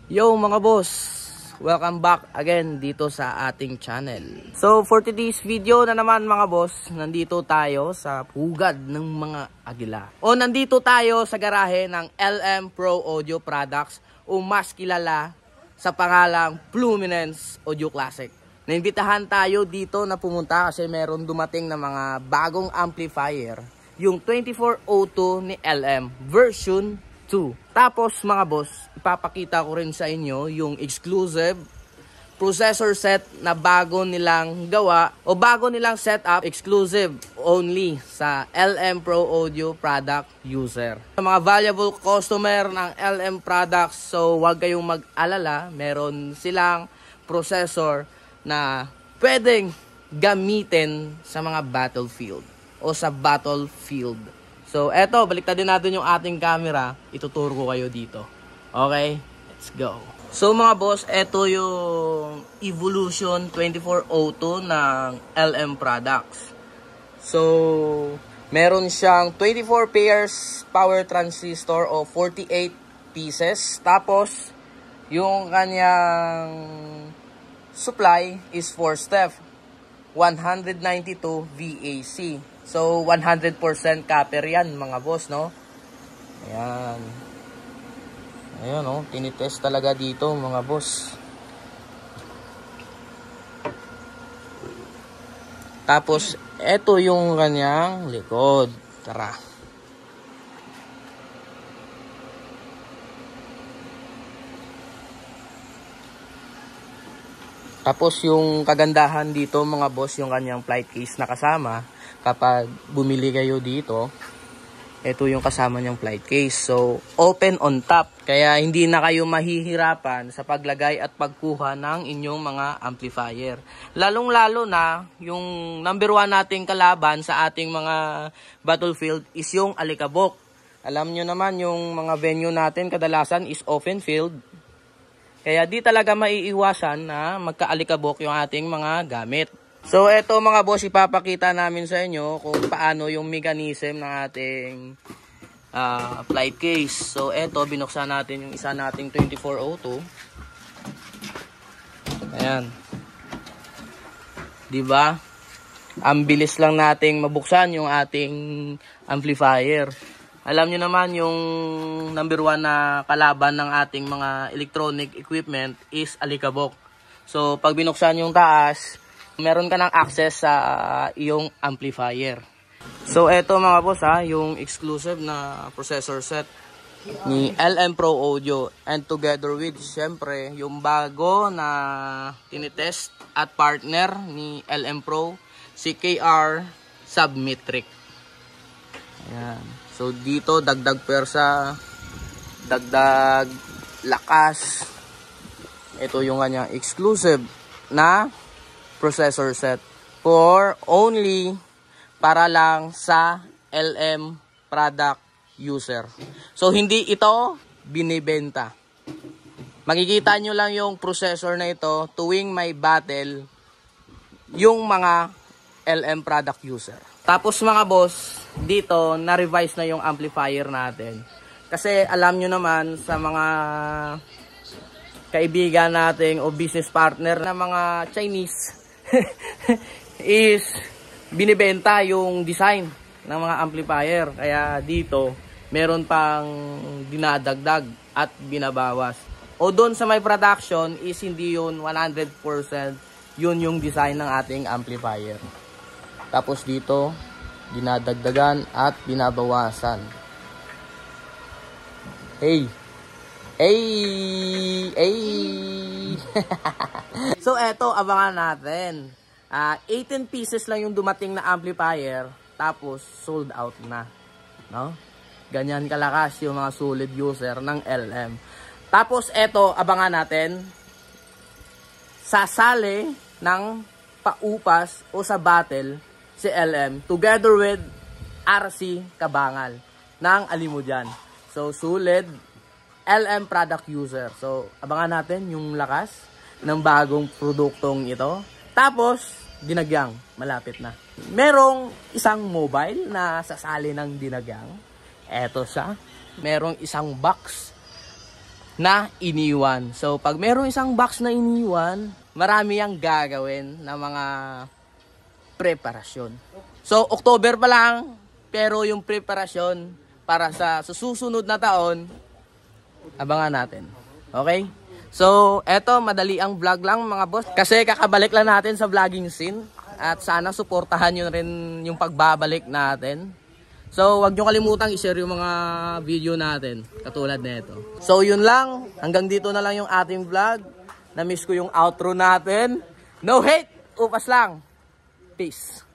Yo mga boss, welcome back again dito sa ating channel. So for today's video na naman mga boss, nandito tayo sa pugad ng mga agila. O nandito tayo sa garahe ng LM Pro Audio Products o mas kilala sa pangalang Fluminense Audio Classic. Naimbitahan tayo dito na pumunta kasi meron dumating na mga bagong amplifier, yung 2402 ni LM version 2. Tapos mga boss, ipapakita ko rin sa inyo yung exclusive processor set na bago nilang gawa o bago nilang setup, exclusive only sa LM Pro Audio product user. Sa mga valuable customer ng LM products, so huwag kayong mag-alala, meron silang processor na pwedeng gamitin sa mga battlefield o sa battlefield. So, eto, baliktad din natin yung ating camera. Ituturo ko kayo dito. Okay? Let's go. So, mga boss, eto yung Evolution 2402 ng LM Products. So, meron siyang 24 pairs power transistor o 48 pieces. Tapos, yung kanyang supply is 4-step, 192 VAC. So, 100% copper yan, mga boss, no? Ayan. Ayan, no? Tinitest talaga dito, mga boss. Tapos, eto yung kanyang likod. Tara. Tapos, yung kagandahan dito, mga boss, yung kanyang flight case na kasama. Kapag bumili kayo dito, ito yung kasama niyang flight case. So, open on top. Kaya hindi na kayo mahihirapan sa paglagay at pagkuha ng inyong mga amplifier. Lalong-lalo na, yung number 1 nating kalaban sa ating mga battlefield is yung alikabok. Alam nyo naman, yung mga venue natin kadalasan is open field. Kaya di talaga maiiwasan na magkaalikabok yung ating mga gamit. So, eto mga boss, ipapakita namin sa inyo kung paano yung mechanism ng ating flight case. So, eto, binuksan natin yung isa nating 2402. Ayan. Diba? Ang bilis lang nating mabuksan yung ating amplifier. Alam nyo naman yung number 1 na kalaban ng ating mga electronic equipment is alikabok. So, pag binuksan yung taas, meron ka ng access sa iyong amplifier. So, eto mga boss yung exclusive na processor set ni LM Pro Audio. And together with, syempre, yung bago na tinitest at partner ni LM Pro, si KR Submetric. Ayan. So, dito, dagdag persa, dagdag lakas. Ito yung kanyang exclusive na processor set for only para lang sa LM product user. So, hindi ito binibenta. Makikita nyo lang yung processor na ito tuwing may battle yung mga LM product user. Tapos mga boss, dito na-revise na yung amplifier natin. Kasi alam nyo naman sa mga kaibigan nating o business partner na mga Chinese is binibenta yung design ng mga amplifier. Kaya dito, meron pang dinadagdag at binabawas. O doon sa may production is hindi yun 100% yun yung design ng ating amplifier. Tapos dito, dinadagdagan at binabawasan. Hey! So, eto, abangan natin. 18 pieces lang yung dumating na amplifier, tapos sold out na. No? Ganyan kalakas yung mga solid user ng LM. Tapos, eto, abangan natin. Sasali ng paupas o sa battle si LM together with RC Kabangal ng Alimujan. So, solid LM product user. So, abangan natin yung lakas ng bagong produktong ito. Tapos, dinagyang. Malapit na. Merong isang mobile na sasali ng dinagyang. Eto siya. Merong isang box na iniwan. So, pag merong isang box na iniwan, marami yang gagawin na mga preparasyon. So, October pa lang, pero yung preparasyon para sa susunod na taon, abangan natin. Okay? So, eto, madali ang vlog lang mga boss. Kasi kakabalik lang natin sa vlogging scene. At sana suportahan nyo rin yung pagbabalik natin. So, wag nyo kalimutang i-share yung mga video natin. Katulad nito. So, yun lang. Hanggang dito na lang yung ating vlog. Na-miss ko yung outro natin. No hate! Upas lang. Peace.